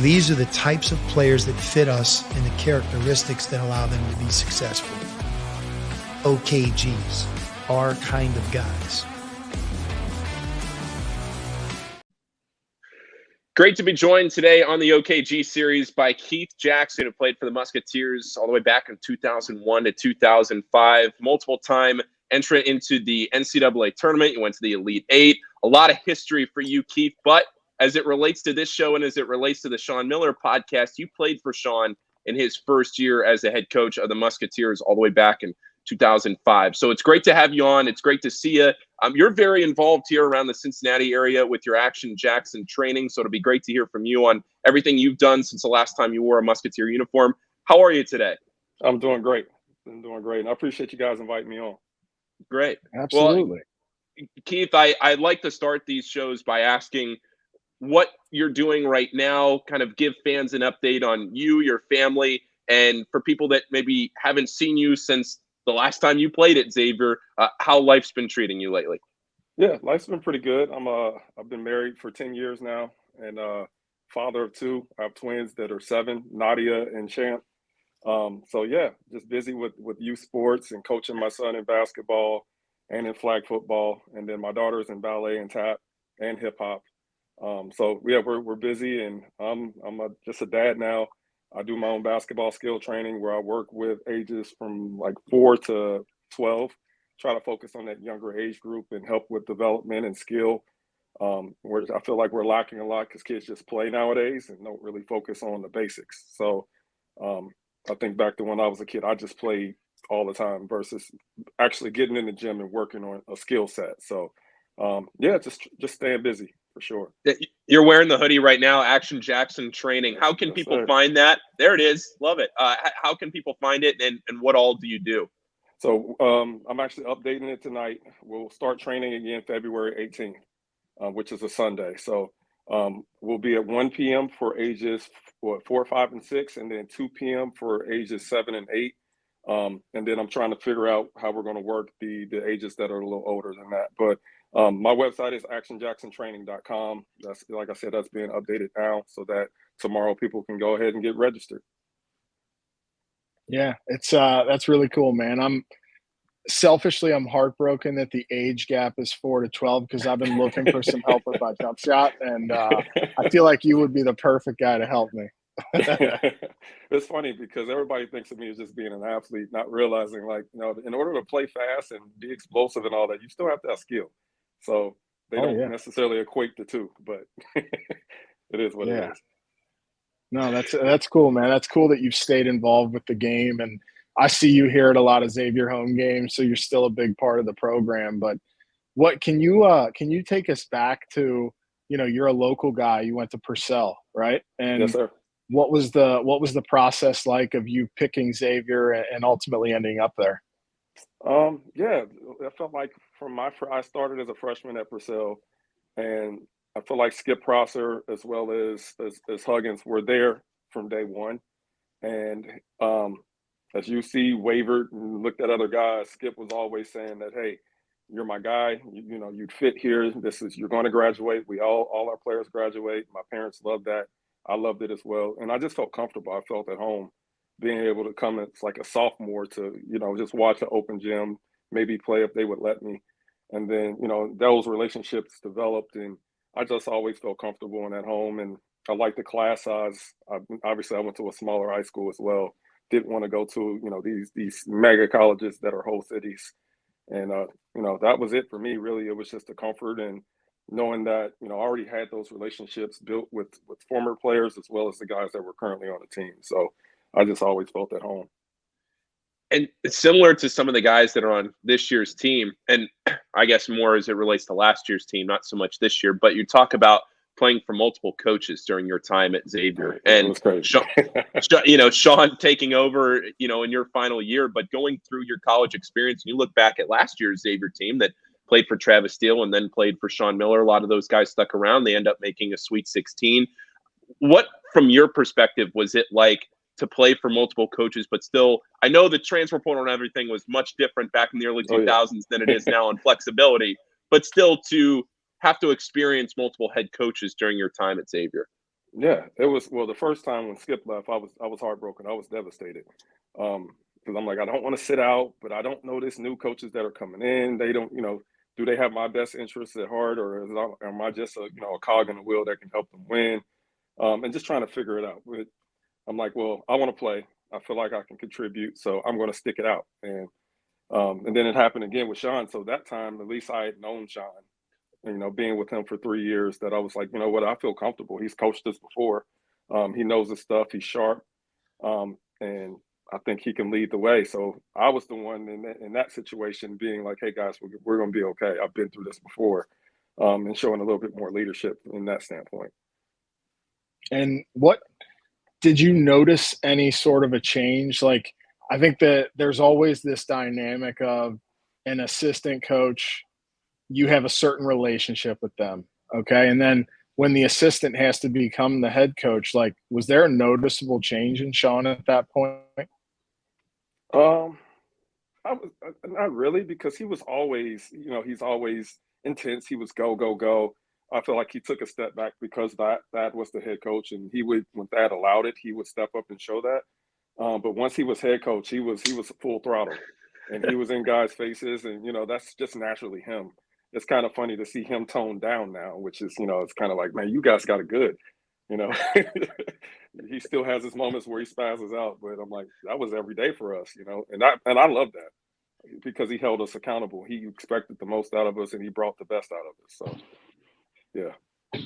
These are the types of players that fit us and the characteristics that allow them to be successful. OKGs, our kind of guys. Great to be joined today on the OKG series by Keith Jackson, who played for the Musketeers all the way back in 2001 to 2005. Multiple-time entrant into the NCAA tournament. You went to the Elite Eight. A lot of history for you, Keith. But as it relates to this show and as it relates to the Sean Miller podcast, you played for Sean in his first year as the head coach of the Musketeers all the way back in 2005. So it's great to have you on. It's great to see you. You're very involved here around the Cincinnati area with your Action Jackson training. So it'll be great to hear from you on everything you've done since the last time you wore a Musketeer uniform. How are you today? I'm doing great. And I appreciate you guys inviting me on. Great. Absolutely. Well, Keith, I'd like to start these shows by asking what you're doing right now, kind of give fans an update on you, your family, and for people that maybe haven't seen you since the last time you played at Xavier, how life's been treating you lately. Yeah, life's been pretty good. I've been married for 10 years now and father of two. I have twins that are 7, Nadia and Champ. So yeah, just busy with youth sports and coaching my son in basketball and in flag football. And then my daughter's in ballet and tap and hip hop. So yeah, we're busy, and I'm just a dad now. I do my own basketball skill training where I work with ages from like 4 to 12, try to focus on that younger age group and help with development and skill. Where I feel like we're lacking a lot because kids just play nowadays and don't really focus on the basics. So I think back to when I was a kid, I just played all the time versus actually getting in the gym and working on a skill set. So yeah, just staying busy. For sure. You're wearing the hoodie right now, Action Jackson training. How can people find that? There it is. Love it. How can people find it, and what all do you do? So I'm actually updating it tonight. We'll start training again February 18th, which is a Sunday. So we'll be at 1 p.m. for ages 4, 5, and 6, and then 2 p.m. for ages 7 and 8. And then I'm trying to figure out how we're going to work the ages that are a little older than that. But my website is actionjacksontraining.com. That's, like I said, that's being updated now so that tomorrow people can go ahead and get registered. Yeah, it's that's really cool, man. I'm heartbroken that the age gap is 4 to 12 because I've been looking for some help with my jump shot, and I feel like you would be the perfect guy to help me. It's funny because everybody thinks of me as just being an athlete, not realizing, like, you know, in order to play fast and be explosive and all that, you still have to have skill. So they don't necessarily equate the two, but it is what it is. No, that's cool, man. That's cool that you've stayed involved with the game, and I see you here at a lot of Xavier home games, so you're still a big part of the program. But what can you take us back to? You know, you're a local guy. You went to Purcell, right? And yes, sir. What was the process like of you picking Xavier and ultimately ending up there? Yeah, I felt like I started as a freshman at Purcell, and I feel like Skip Prosser as well as Huggins were there from day one. And as UC wavered and looked at other guys, Skip was always saying that, hey, you're my guy. You know, you'd fit here. You're going to graduate. All our players graduate. My parents loved that. I loved it as well. And I just felt comfortable. I felt at home being able to come as like a sophomore to, you know, just watch an open gym, maybe play if they would let me. And then, you know, those relationships developed, and I just always felt comfortable and at home. And I liked the class size. Obviously, I went to a smaller high school as well. Didn't want to go to, you know, these mega colleges that are whole cities. And, you know, that was it for me, really. It was just the comfort and knowing that, you know, I already had those relationships built with former players as well as the guys that were currently on the team. So I just always felt at home. And it's similar to some of the guys that are on this year's team, and I guess more as it relates to last year's team, not so much this year, but you talk about playing for multiple coaches during your time at Xavier. And Sean, you know, Sean taking over, you know, in your final year, but going through your college experience, and you look back at last year's Xavier team that played for Travis Steele and then played for Sean Miller. A lot of those guys stuck around. They end up making a Sweet 16. What, from your perspective, was it like to play for multiple coaches, but still, I know the transfer portal and everything was much different back in the early 2000s than it is now in flexibility, but still to have to experience multiple head coaches during your time at Xavier? Yeah, it was. Well, the first time when Skip left, I was heartbroken. I was devastated because I'm like, I don't want to sit out, but I don't know this new coaches that are coming in. They don't, do they have my best interests at heart, or am I just a cog in the wheel that can help them win? And just trying to figure it out. But I'm like, well, I want to play. I feel like I can contribute, so I'm going to stick it out. And then it happened again with Sean. So that time, at least I had known Sean, being with him for 3 years, that I was like, you know what, I feel comfortable. He's coached us before. He knows his stuff. He's sharp. And I think he can lead the way. So I was the one in that situation being like, hey, guys, we're going to be okay. I've been through this before, and showing a little bit more leadership in that standpoint. And what did you notice any sort of a change? Like, I think that there's always this dynamic of an assistant coach, you have a certain relationship with them. Okay. And then when the assistant has to become the head coach, like, was there a noticeable change in Sean at that point? Um, I was not really, because he was always, he's always intense. He was go, go, go. I feel like he took a step back because that was the head coach, and he would, when Thad allowed it, he would step up and show that. But once he was head coach, he was full throttle, and he was in guys' faces, and that's just naturally him. It's kind of funny to see him toned down now, which is, it's kind of like, man, you guys got it good, you know. He still has his moments where he spazzes out, but I'm like, that was every day for us, and I love that because he held us accountable. He expected the most out of us, and he brought the best out of us. So, yeah.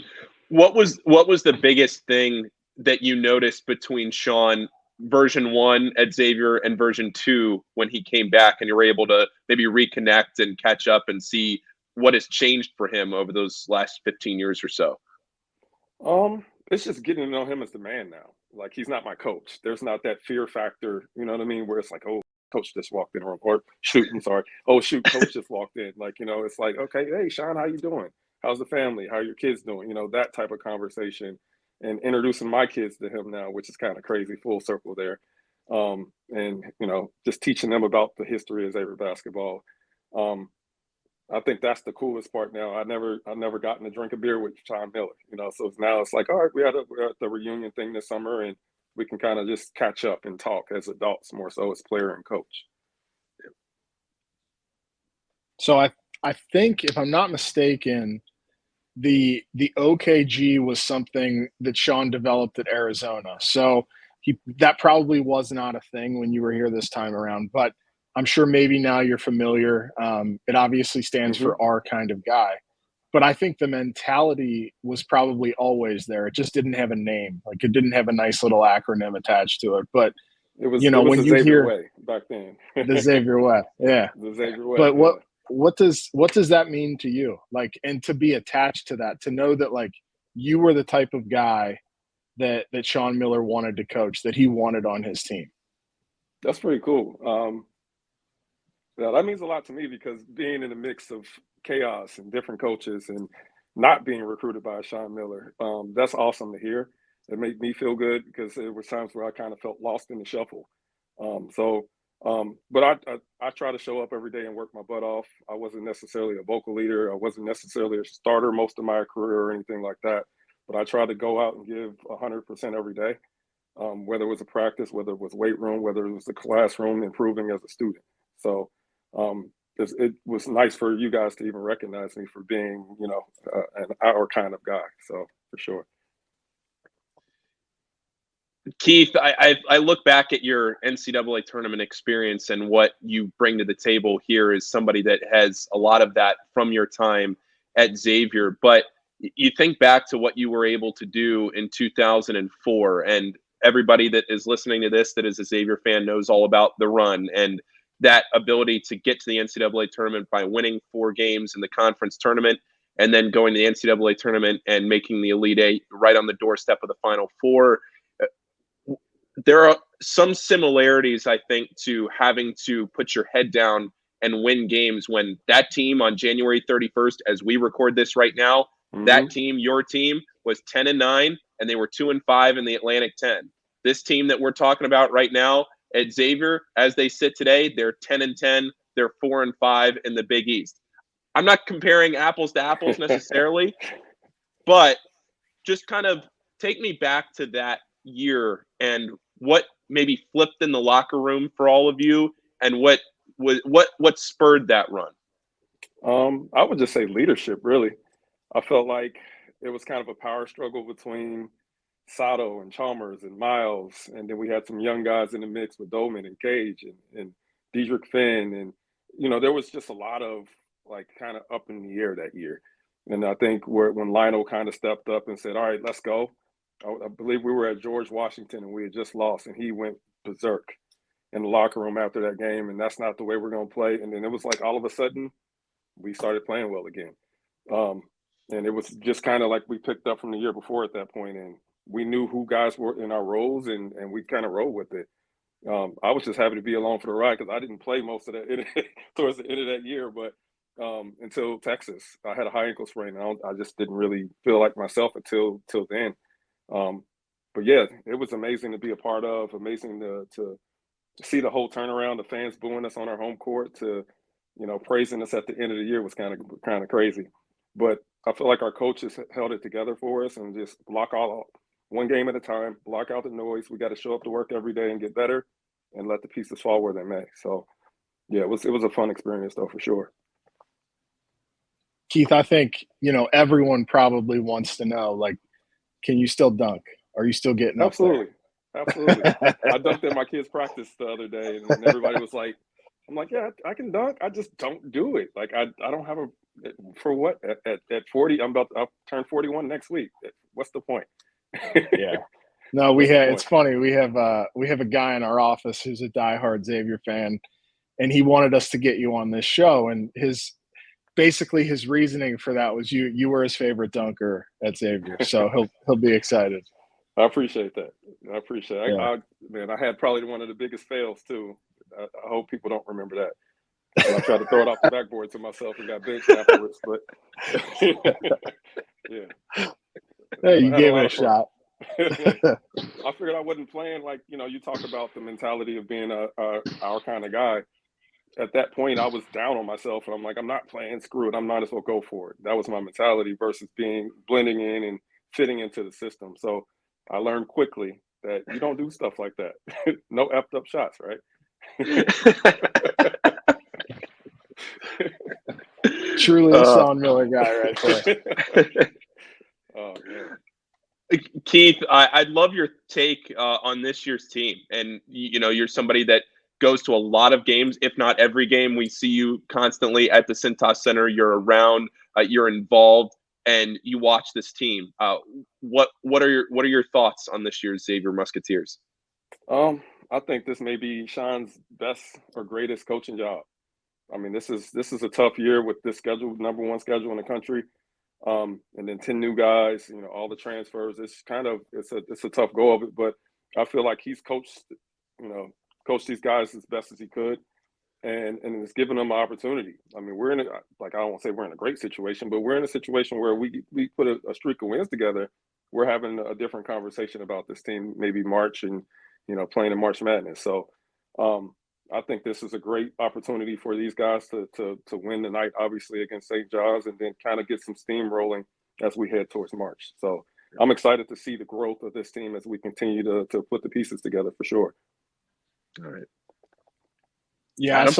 What was the biggest thing that you noticed between Sean version 1 at Xavier and version 2 when he came back, and you were able to maybe reconnect and catch up and see what has changed for him over those last 15 years or so? It's just getting to know him as the man now. Like, he's not my coach. There's not that fear factor, you know what I mean, where it's like, oh, coach just walked in, or shoot, I'm sorry. Oh, shoot, coach just walked in. Like, it's like, okay, hey, Sean, how you doing? How's the family? How are your kids doing? That type of conversation, and introducing my kids to him now, which is kind of crazy, full circle there. And just teaching them about the history of Xavier basketball. I think that's the coolest part now. I never gotten to drink a beer with Sean Miller, so now it's like, all right, we're at the reunion thing this summer, and we can kind of just catch up and talk as adults more so as player and coach. So I think, if I'm not mistaken, the OKG was something that Sean developed at Arizona. So that probably was not a thing when you were here this time around, but I'm sure maybe now you're familiar. It obviously stands for our kind of guy, but I think the mentality was probably always there. It just didn't have a name. Like, it didn't have a nice little acronym attached to it, but it was when the you Xavier hear way back then. the Xavier way. Yeah. The Xavier way. But what does that mean to you? Like, and to be attached to that, to know that, like, you were the type of guy that Sean Miller wanted to coach, that he wanted on his team. That's pretty cool. Yeah, that means a lot to me, because being in a mix of chaos and different coaches and not being recruited by Sean Miller, that's awesome to hear. It made me feel good, because there were times where I kind of felt lost in the shuffle. But I try to show up every day and work my butt off. I wasn't necessarily a vocal leader. I wasn't necessarily a starter most of my career or anything like that. But I tried to go out and give 100% every day, whether it was a practice, whether it was weight room, whether it was the classroom, improving as a student. So it was nice for you guys to even recognize me for being, our kind of guy. So, for sure. Keith, I look back at your NCAA tournament experience, and what you bring to the table here is somebody that has a lot of that from your time at Xavier. But you think back to what you were able to do in 2004, and everybody that is listening to this that is a Xavier fan knows all about the run and that ability to get to the NCAA tournament by winning 4 games in the conference tournament, and then going to the NCAA tournament and making the Elite Eight right on the doorstep of the Final Four. There are some similarities, I think, to having to put your head down and win games when that team on January 31st, as we record this right now, that team, your team, was 10-9, and they were 2-5 in the Atlantic 10. This team that we're talking about right now at Xavier, as they sit today, they're 10-10, they're 4-5 in the Big East. I'm not comparing apples to apples necessarily, but just kind of take me back to that year and what maybe flipped in the locker room for all of you, and what spurred that run. I would just say leadership, really. I felt like it was kind of a power struggle between Sato and Chalmers and Miles, and then we had some young guys in the mix with Dolman and Cage and Diedrich Finn, and there was just a lot of like kind of up in the air that year. And I think when Lionel kind of stepped up and said, "All right, let's go," I believe we were at George Washington and we had just lost, and he went berserk in the locker room after that game, and that's not the way we're going to play. And then it was like all of a sudden we started playing well again. And it was just kind of like we picked up from the year before at that point, and we knew who guys were in our roles, and we kind of rolled with it. I was just happy to be along for the ride because I didn't play most of that towards the end of that year, but until Texas, I had a high ankle sprain. I just didn't really feel like myself until then. But yeah, it was amazing to be a part of. Amazing to see the whole turnaround. The fans booing us on our home court to praising us at the end of the year was kind of crazy. But I feel like our coaches held it together for us and just block all one game at a time, block out the noise. We got to show up to work every day and get better and let the pieces fall where they may. So, yeah, it was a fun experience, though, for sure. Keith, I think, everyone probably wants to know, like, can you still dunk? Are you still getting up there? Absolutely. I dunked at my kids' practice the other day, and everybody was like, I'm like, yeah, I can dunk. I just don't do it. Like, I don't have for what? At 40, I'll turn 41 next week. What's the point? Yeah. No, it's funny. We have a guy in our office who's a diehard Xavier fan, and he wanted us to get you on this show. And his reasoning for that was you were his favorite dunker at Xavier. So he'll be excited. I appreciate that. I appreciate it. Yeah. I had probably one of the biggest fails too. I hope people don't remember that. And I tried to throw it off the backboard to myself and got benched afterwards. But yeah. Hey, you gave it a shot. I figured I wasn't playing like, you talk about the mentality of being our kind of guy. At that point, I was down on myself, and I'm like, I'm not playing. Screw it. I might as well go for it. That was my mentality versus blending in and fitting into the system. So I learned quickly that you don't do stuff like that. No effed up shots, right? Truly a Sean Miller guy right there. Oh, man. Keith, I'd love your take on this year's team. And, you're somebody that goes to a lot of games, if not every game. We see you constantly at the Cintas Center. You're around, you're involved, and you watch this team. What are your thoughts on this year's Xavier Musketeers? I think this may be Sean's best or greatest coaching job. I mean, this is a tough year with this schedule, number one schedule in the country. And then 10 new guys, all the transfers. It's a tough go of it, but I feel like he's coached these guys as best as he could, and it's given them an opportunity. I mean, we're in I don't want to say we're in a great situation, but we're in a situation where we put a streak of wins together. We're having a different conversation about this team, maybe March and playing in March Madness. So I think this is a great opportunity for these guys to win the night, obviously, against St. John's, and then kind of get some steam rolling as we head towards March. So I'm excited to see the growth of this team as we continue to put the pieces together for sure. All right. Yeah, I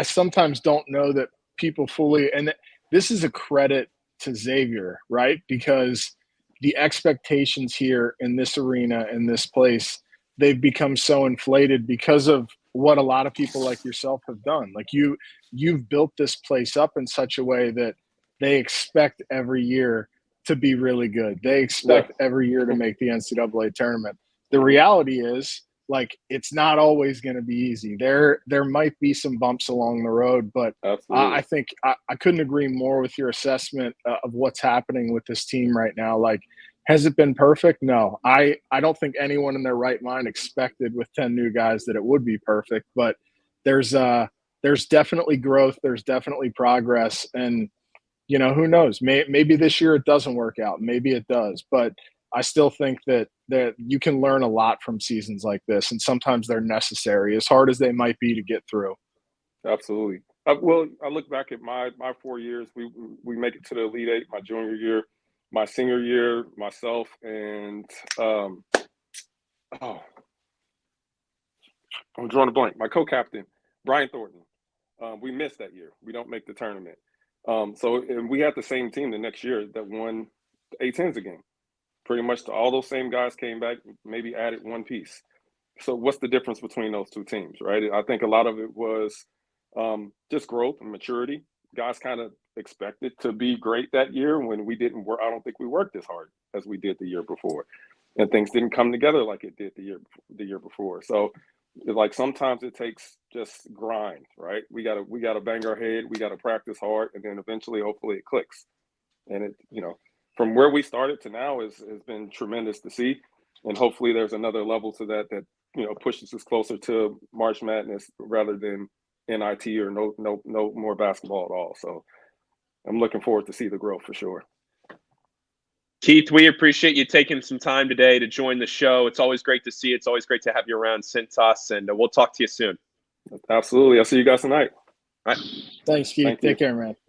sometimes don't know that people fully, and this is a credit to Xavier, right? Because the expectations here in this arena, in this place, they've become so inflated because of what a lot of people like yourself have done. Like you've built this place up in such a way that they expect every year to be really good. They expect every year to make the NCAA tournament. The reality is, like, it's not always going to be easy. There might be some bumps along the road, but I think I couldn't agree more with your assessment of what's happening with this team right now. Like, has it been perfect? No. I don't think anyone in their right mind expected with 10 new guys that it would be perfect, but there's definitely growth. There's definitely progress. And, who knows? Maybe this year it doesn't work out. Maybe it does. But I still think that you can learn a lot from seasons like this, and sometimes they're necessary, as hard as they might be to get through. Absolutely. I look back at my 4 years. We make it to the Elite Eight my junior year. my senior year, myself and I'm drawing a blank. My co-captain, Brian Thornton. We missed that year. We don't make the tournament. And we had the same team the next year that won the A-10s again. Pretty much all those same guys came back, maybe added one piece. So what's the difference between those two teams, right? I think a lot of it was just growth and maturity. Guys kind of expected to be great that year when we didn't work. I don't think we worked as hard as we did the year before. And things didn't come together like it did the year before. So like sometimes it takes just grind, right? We gotta bang our head, we gotta practice hard, and then eventually hopefully it clicks. And it, from where we started to now has been tremendous to see. And hopefully there's another level to that pushes us closer to March Madness rather than NIT or no more basketball at all. So I'm looking forward to see the growth for sure. Keith, we appreciate you taking some time today to join the show. It's always great to see you. It's always great to have you around Cintas, and we'll talk to you soon. Absolutely. I'll see you guys tonight. All right. Thanks, Keith. Thank you. Take care, man.